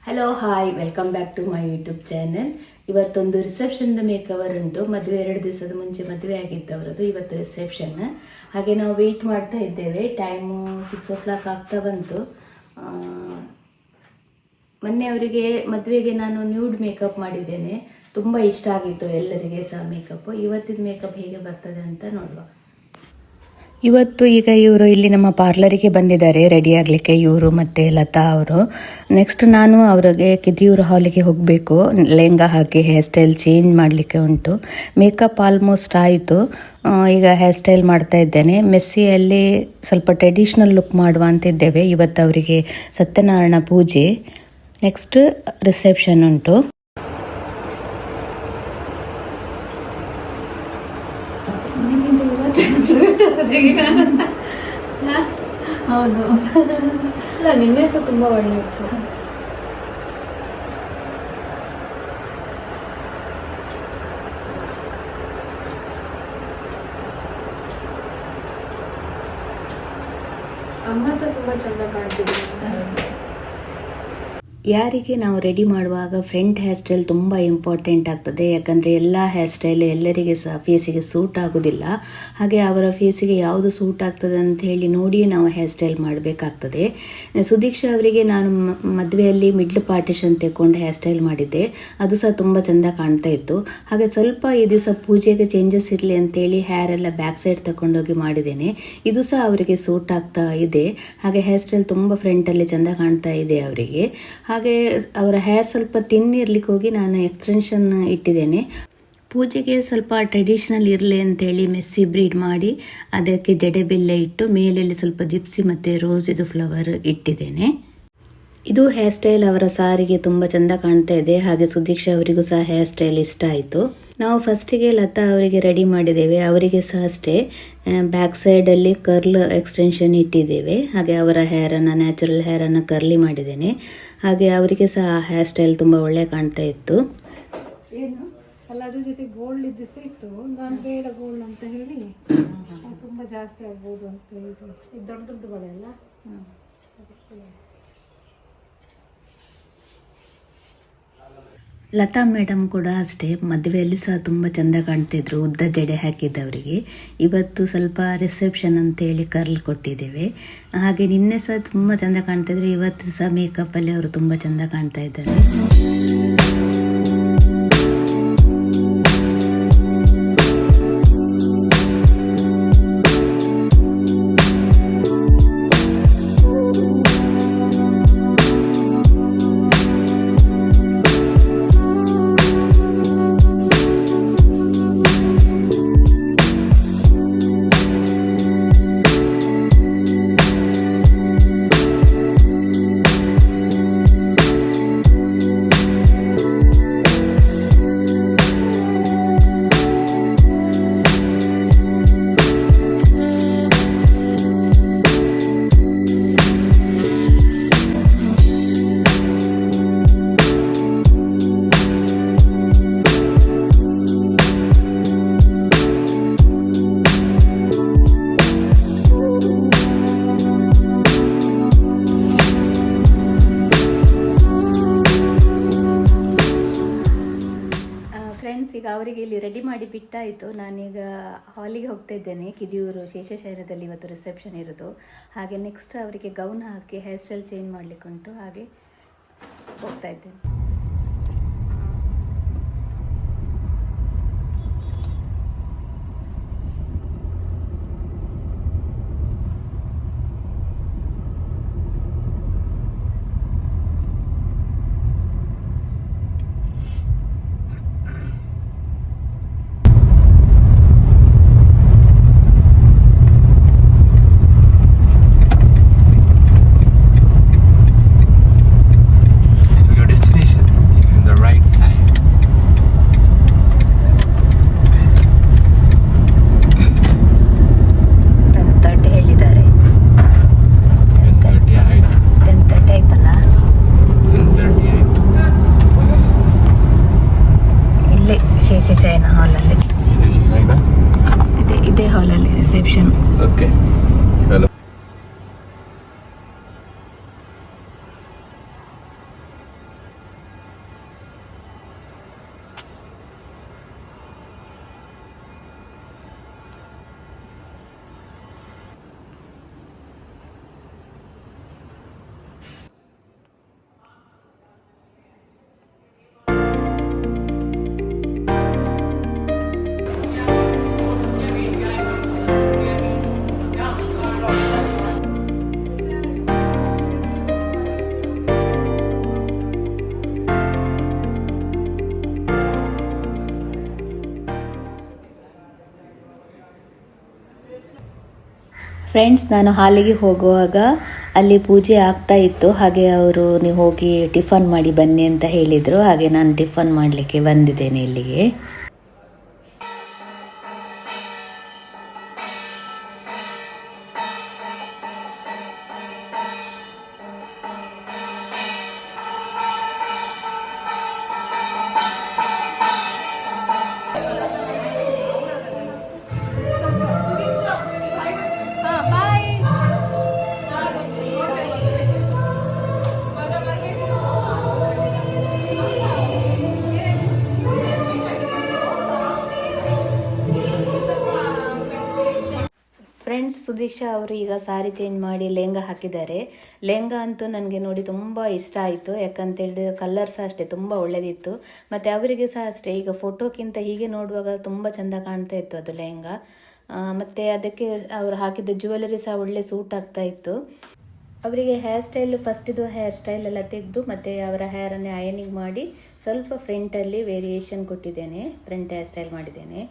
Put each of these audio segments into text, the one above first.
Hello hi welcome back to my YouTube channel. ಇವತ್ತೊಂದು ರಿಸೆಪ್ಷನ್ದು makeover ಉಂಟು. ಮದುವೆ 2 ದಿವಸದ ಮುಂಚೆ ಮದುವೆ ಆಗಿದ್ದವರದು, ಇವತ್ತು ರಿಸೆಪ್ಷನ್. ಹಾಗೆ ನಾವು ವೆಯ್ಟ್ ಮಾಡ್ತಾ ಇದ್ದೇವೆ. ಟೈಮು 6 o'clock ಆಗ್ತಾ ಬಂತು. ಮೊನ್ನೆ ಅವರಿಗೆ ಮದುವೆಗೆ ನಾನು ನ್ಯೂಡ್ ಮೇಕಪ್ ಮಾಡಿದ್ದೇನೆ. ತುಂಬ ಇಷ್ಟ ಆಗಿತ್ತು ಎಲ್ಲರಿಗೆ ಸಹ ಮೇಕಪ್. ಇವತ್ತಿನ ಮೇಕಪ್ ಹೇಗೆ ಬರ್ತದೆ ಅಂತ ನೋಡುವ. ಇವತ್ತು ಈಗ ಇವರು ಇಲ್ಲಿ ನಮ್ಮ ಪಾರ್ಲರಿಗೆ ಬಂದಿದ್ದಾರೆ ರೆಡಿ ಆಗಲಿಕ್ಕೆ, ಇವರು ಮತ್ತು ಲತಾ ಅವರು. ನೆಕ್ಸ್ಟ್ ನಾನು ಅವರಿಗೆ ಕಿದಿಯೂರು ಹಾಲಿಗೆ ಹೋಗಬೇಕು. ಲೆಹಂಗಾ ಹಾಕಿ ಹೇರ್ ಸ್ಟೈಲ್ ಚೇಂಜ್ ಮಾಡಲಿಕ್ಕೆ ಉಂಟು. ಮೇಕಪ್ ಆಲ್ಮೋಸ್ಟ್ ಆಯಿತು. ಈಗ ಹೇರ್ ಸ್ಟೈಲ್ ಮಾಡ್ತಾ ಇದ್ದೇನೆ. ಮೆಸ್ಸಿಯಲ್ಲಿ ಸ್ವಲ್ಪ ಟ್ರೆಡಿಷ್ನಲ್ ಲುಕ್ ಮಾಡುವ ಅಂತಿದ್ದೇವೆ. ಇವತ್ತು ಅವರಿಗೆ ಸತ್ಯನಾರಾಯಣ ಪೂಜೆ, ನೆಕ್ಸ್ಟ್ ರಿಸೆಪ್ಷನ್ ಉಂಟು. ಹೌದು, ಇಲ್ಲ ನಿನ್ನೆ ಸಹ ತುಂಬ ಒಳ್ಳೆ ಇತ್ತು. ಅಮ್ಮ ಸಹ ತುಂಬ ಚೆಂದ ಕಾಣ್ತಿದ್ರು. ಯಾರಿಗೆ ನಾವು ರೆಡಿ ಮಾಡುವಾಗ ಫ್ರಂಟ್ ಹೇರ್ ಸ್ಟೈಲ್ ತುಂಬ ಇಂಪಾರ್ಟೆಂಟ್ ಆಗ್ತದೆ. ಯಾಕಂದರೆ ಎಲ್ಲ ಹೇರ್ ಸ್ಟೈಲ್ ಎಲ್ಲರಿಗೆ ಸಹ ಫೇಸಿಗೆ ಸೂಟ್ ಆಗೋದಿಲ್ಲ. ಹಾಗೆ ಅವರ ಫೇಸಿಗೆ ಯಾವುದು ಸೂಟ್ ಆಗ್ತದೆ ಅಂತ ಹೇಳಿ ನೋಡಿ ನಾವು ಹೇರ್ ಸ್ಟೈಲ್ ಮಾಡಬೇಕಾಗ್ತದೆ. ಸುದೀಕ್ಷಾ ಅವರಿಗೆ ನಾನು ಮದುವೆಯಲ್ಲಿ ಮಿಡ್ಲ್ ಪಾರ್ಟಿಷನ್ ತೆಕ್ಕೊಂಡು ಹೇರ್ ಸ್ಟೈಲ್ ಮಾಡಿದ್ದೆ. ಅದು ಸಹ ತುಂಬ ಚೆಂದ ಕಾಣ್ತಾ ಇತ್ತು. ಹಾಗೆ ಸ್ವಲ್ಪ ಈ ದಿವಸ ಪೂಜೆಗೆ ಚೇಂಜಸ್ ಇರಲಿ ಅಂತೇಳಿ ಹೇರ್ ಎಲ್ಲ ಬ್ಯಾಕ್ ಸೈಡ್ ತಗೊಂಡೋಗಿ ಮಾಡಿದ್ದೇನೆ. ಇದು ಸಹ ಅವರಿಗೆ ಸೂಟ್ ಆಗ್ತಾ ಇದೆ. ಹಾಗೆ ಹೇರ್ ಸ್ಟೈಲ್ ತುಂಬ ಫ್ರಂಟಲ್ಲಿ ಚೆಂದ ಕಾಣ್ತಾ ಇದೆ ಅವರಿಗೆ. ಹಾಗೆ ಅವರ ಹೇರ್ ಸ್ವಲ್ಪ ತಿನ್ನಿರ್ಲಿಕ್ಕೆ ಹೋಗಿ ನಾನು ಎಕ್ಸ್ಟೆನ್ಷನ್ ಇಟ್ಟಿದ್ದೇನೆ. ಪೂಜೆಗೆ ಸ್ವಲ್ಪ ಟ್ರೆಡಿಷನಲ್ ಇರಲಿ ಅಂತೇಳಿ ಮೆಸ್ಸಿ ಬ್ರೀಡ್ ಮಾಡಿ ಅದಕ್ಕೆ ಜಡೆಬೆಲ್ಲೆ ಇಟ್ಟು ಮೇಲೆಲ್ಲಿ ಸ್ವಲ್ಪ ಜಿಪ್ಸಿ ಮತ್ತು ರೋಸ್ ಇದು ಫ್ಲವರ್ ಇಟ್ಟಿದ್ದೇನೆ. ಇದು ಹೇರ್ ಸ್ಟೈಲ್ ಅವರ ಸಾರಿಗೆ ತುಂಬ ಚೆಂದ ಕಾಣ್ತಾ ಇದೆ. ಹಾಗೆ ಸುದೀಕ್ಷಾ ಅವರಿಗೂ ಸಹ ಹೇರ್ ಸ್ಟೈಲ್ ಇಷ್ಟ ಆಯಿತು. ನಾವು ಫಸ್ಟಿಗೆ ಲತಾ ಅವರಿಗೆ ರೆಡಿ ಮಾಡಿದ್ದೇವೆ. ಅವರಿಗೆ ಸಹ ಅಷ್ಟೇ ಬ್ಯಾಕ್ ಸೈಡಲ್ಲಿ ಕರ್ಲ್ ಎಕ್ಸ್ಟೆನ್ಷನ್ ಇಟ್ಟಿದ್ದೇವೆ. ಹಾಗೆ ಅವರ ಹೇರನ್ನು, ನ್ಯಾಚುರಲ್ ಹೇರನ್ನು ಕರ್ಲಿ ಮಾಡಿದ್ದೇನೆ. ಹಾಗೆ ಅವರಿಗೆ ಸಹ ಹೇರ್ ಸ್ಟೈಲ್ ತುಂಬ ಒಳ್ಳೆ ಕಾಣ್ತಾ ಇತ್ತು. ಏನು ಅಲ್ಲ, ಅದ್ರ ಜೊತೆ ಗೋಲ್ಡ್ ಇದ್ದು ಸಹ ಇತ್ತು. ನಾನು ಬೇಡ ಗೋಲ್ಡ್ ಅಂತ ಹೇಳಿ ತುಂಬ ಜಾಸ್ತಿ ಆಗ್ಬೋದು ಅಂತ ಹೇಳಿದ್ರು. ಇದು ದೊಡ್ಡ ದೊಡ್ಡ ಬಳೆ ಅಲ್ಲ. ಲತಾ ಮೇಡಮ್ ಕೂಡ ಅಷ್ಟೇ ಮದುವೆಯಲ್ಲಿ ಸಹ ತುಂಬ ಚೆಂದ ಕಾಣ್ತಿದ್ರು, ಉದ್ದ ಜಡೆ ಹಾಕಿದ್ದವರಿಗೆ. ಇವತ್ತು ಸ್ವಲ್ಪ ರಿಸೆಪ್ಷನ್ ಅಂತೇಳಿ ಕರ್ಲ್ ಕೊಟ್ಟಿದ್ದೇವೆ. ಹಾಗೆ ನಿನ್ನೆ ಸಹ ತುಂಬ ಚೆಂದ ಕಾಣ್ತಿದ್ರು. ಇವತ್ತು ಸಹ ಮೇಕಪ್ಪಲ್ಲಿ ಅವರು ತುಂಬ ಚೆಂದ ಕಾಣ್ತಾ ಇದ್ದಾರೆ. ಈಗ ಅವರಿಗೆ ಇಲ್ಲಿ ರೆಡಿ ಮಾಡಿ ಬಿಟ್ಟಾಯಿತು. ನಾನೀಗ ಹಾಲಿಗೆ ಹೋಗ್ತಾ ಇದ್ದೇನೆ. ಕಿದಿಯೂರು ಶೇಷಶಯನದಲ್ಲಿ ಇವತ್ತು ರಿಸೆಪ್ಷನ್ ಇರೋದು. ಹಾಗೆ ನೆಕ್ಸ್ಟ್ ಅವರಿಗೆ ಗೌನ್ ಹಾಕಿ ಹೇರ್ ಸ್ಟೈಲ್ ಚೇಂಜ್ ಮಾಡಲಿಕ್ಕೆ ಉಂಟು. ಹಾಗೆ ಹೋಗ್ತಾ ಇದ್ದೇನೆ. Your destination. ಫ್ರೆಂಡ್ಸ್, ನಾನು ಹಾಲಿಗೆ ಹೋಗುವಾಗ ಅಲ್ಲಿ ಪೂಜೆ ಆಗ್ತಾ ಇತ್ತು. ಹಾಗೆ ಅವರು ನೀವು ಹೋಗಿ ಟಿಫನ್ ಮಾಡಿ ಬನ್ನಿ ಅಂತ ಹೇಳಿದರು. ಹಾಗೆ ನಾನು ಟಿಫನ್ ಮಾಡಲಿಕ್ಕೆ ಬಂದಿದ್ದೇನೆ ಇಲ್ಲಿಗೆ. ಫ್ರೆಂಡ್ಸ್, ಸುದೀಕ್ಷಾ ಅವರು ಈಗ ಸಾರಿ ಚೇಂಜ್ ಮಾಡಿ ಲೆಹಂಗಾ ಹಾಕಿದ್ದಾರೆ. ಲೆಹಂಗಾ ಅಂತೂ ನನಗೆ ನೋಡಿ ತುಂಬ ಇಷ್ಟ ಆಯಿತು. ಯಾಕಂತೇಳಿದ್ರೆ ಕಲರ್ ಸಹ ಅಷ್ಟೇ ತುಂಬ ಒಳ್ಳೆದಿತ್ತು. ಮತ್ತು ಅವರಿಗೆ ಸಹ ಅಷ್ಟೇ, ಈಗ ಫೋಟೋಕ್ಕಿಂತ ಹೀಗೆ ನೋಡುವಾಗ ತುಂಬ ಚೆಂದ ಕಾಣ್ತಾ ಇತ್ತು ಅದು ಲೆಹಂಗಾ. ಮತ್ತು ಅದಕ್ಕೆ ಅವರು ಹಾಕಿದ್ದ ಜ್ಯುವೆಲರಿ ಸಹ ಒಳ್ಳೆ ಸೂಟ್ ಆಗ್ತಾ ಇತ್ತು. ಅವರಿಗೆ ಹೇರ್ ಸ್ಟೈಲ್, ಫಸ್ಟಿದು ಹೇರ್ ಸ್ಟೈಲ್ ಎಲ್ಲ ತೆಗೆದು ಮತ್ತು ಅವರ ಹೇರನ್ನೇ ಅಯನಿಂಗ್ ಮಾಡಿ ಸ್ವಲ್ಪ ಫ್ರಂಟಲ್ಲಿ ವೇರಿಯೇಷನ್ ಕೊಟ್ಟಿದ್ದೇನೆ, ಫ್ರಂಟ್ ಹೇರ್ ಸ್ಟೈಲ್ ಮಾಡಿದ್ದೇನೆ.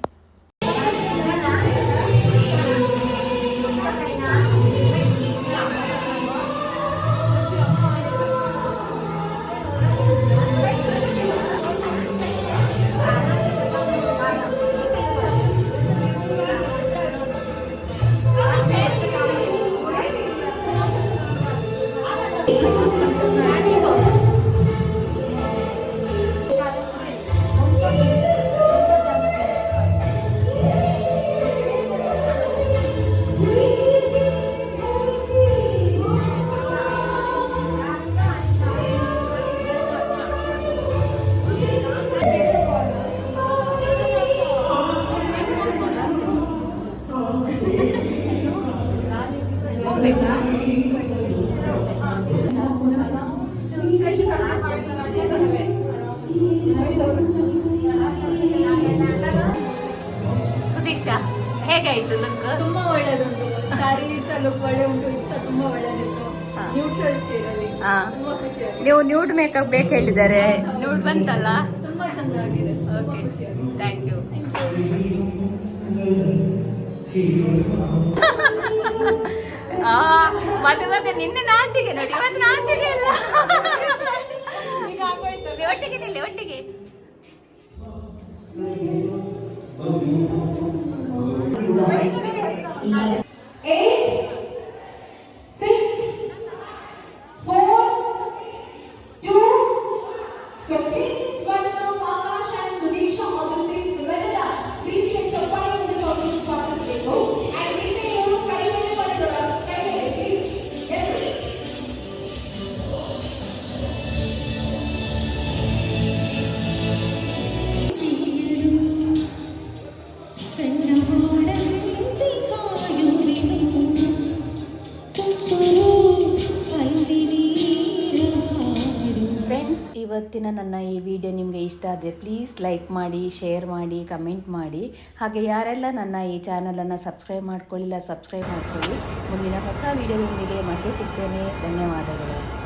ಸುದೀಕ್ಷಾ, ಹೇಗಾಯ್ತು ಲುಕ್? ತುಂಬಾ ಒಳ್ಳೆದುಂಟು. ಸಾರಿ ಸಹ ಲುಕ್ ಒಳ್ಳೆ ಉಂಟು, ಇದು ಸಹ ತುಂಬಾ ಒಳ್ಳೆದಿತ್ತು. ನ್ಯೂಟ್ರಲ್ ಶೇಡ್ ಅಲ್ಲಿ ತುಂಬಾ ಖುಷಿ ಆಗಿದೆ. ನೀವು ನ್ಯೂಡ್ ಮೇಕಪ್ ಬೇಕು ಹೇಳಿದ್ದಾರೆ, ನ್ಯೂಡ್ ಬಂತಲ್ಲ, ತುಂಬಾ ಚೆನ್ನಾಗಿದೆ. Okay, thank you. ಮದುವಾಗ ನಿನ್ನೆ ನಾಚಿಗೆ ನೋಡಿ, ಇವತ್ತು ನಾಚಿಗೆ ಇಲ್ಲ. ಈಗ ಆಗೋಯ್ತಲ್ಲ. ಒಟ್ಟಿಗೆ ನಿಲ್ಲಿ, ಒಟ್ಟಿಗೆ. ಫ್ರೆಂಡ್ಸ್, ಇವತ್ತಿನ ನನ್ನ ಈ ವಿಡಿಯೋ ನಿಮಗೆ ಇಷ್ಟ ಆದರೆ ಪ್ಲೀಸ್ ಲೈಕ್ ಮಾಡಿ, ಶೇರ್ ಮಾಡಿ, ಕಮೆಂಟ್ ಮಾಡಿ. ಹಾಗೆ ಯಾರೆಲ್ಲ ನನ್ನ ಈ ಚಾನಲನ್ನು ಸಬ್ಸ್ಕ್ರೈಬ್ ಮಾಡ್ಕೊಳ್ಳಿಲ್ಲ, ಸಬ್ಸ್ಕ್ರೈಬ್ ಮಾಡ್ಕೊಳ್ಳಿ. ಮುಂದಿನ ಹೊಸ ವಿಡಿಯೋದೊಂದಿಗೆ ಮತ್ತೆ ಸಿಗ್ತೇನೆ. ಧನ್ಯವಾದಗಳು.